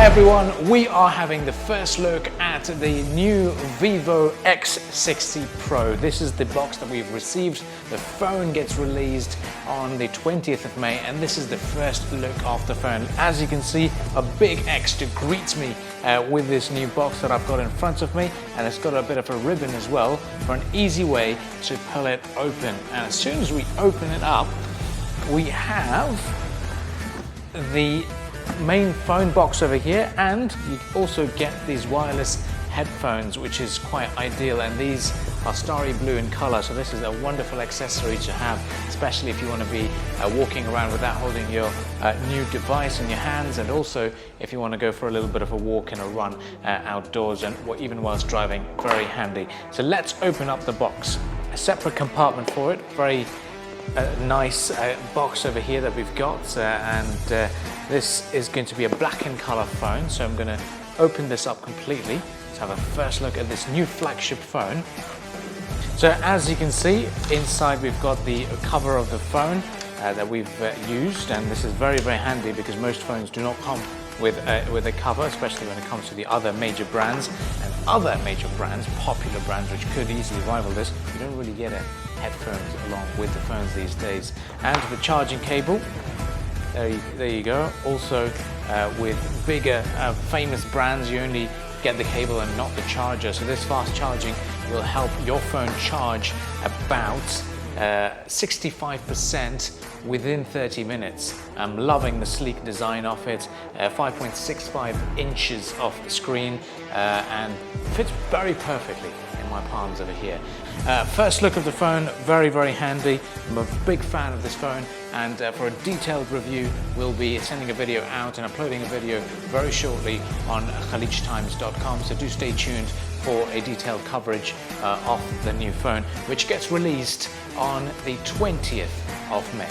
everyone, we are having the first look at the new Vivo X60 Pro. This is the box that we've received. The phone gets released on the 20th of May, and this is the first look of the phone. As you can see, a big X to greet me with this new box that I've got in front of me, and it's got a bit of a ribbon as well for an easy way to pull it open. And as soon as we open it up, we have the main phone box over here, and you also get these wireless headphones, which is quite ideal, and these are starry blue in color, so this is a wonderful accessory to have, especially if you want to be walking around without holding your new device in your hands, and also if you want to go for a little bit of a walk and a run outdoors, and even whilst driving, very handy. So let's open up the box. A separate compartment for it, very nice box over here that we've got, and this is going to be a black in color phone, so I'm going to open this up completely to have a first look at this new flagship phone. So as you can see, inside we've got the cover of the phone that we've used, and this is very, very handy because most phones do not come with a cover, especially when it comes to the other major brands, and other major brands, popular brands, which could easily rival this. You don't really get headphones along with the phones these days. And the charging cable, there you go. Also with bigger famous brands, you only get the cable and not the charger, so this fast charging will help your phone charge about 65% within 30 minutes. I'm loving the sleek design of it. 5.65 inches of screen, and fits very perfectly in my palms over here. First look of the phone, very, very handy. I'm a big fan of this phone, and for a detailed review, we'll be sending a video out and uploading a video very shortly on khalijtimes.com, so do stay tuned for a detailed coverage of the new phone, which gets released on the 20th of May.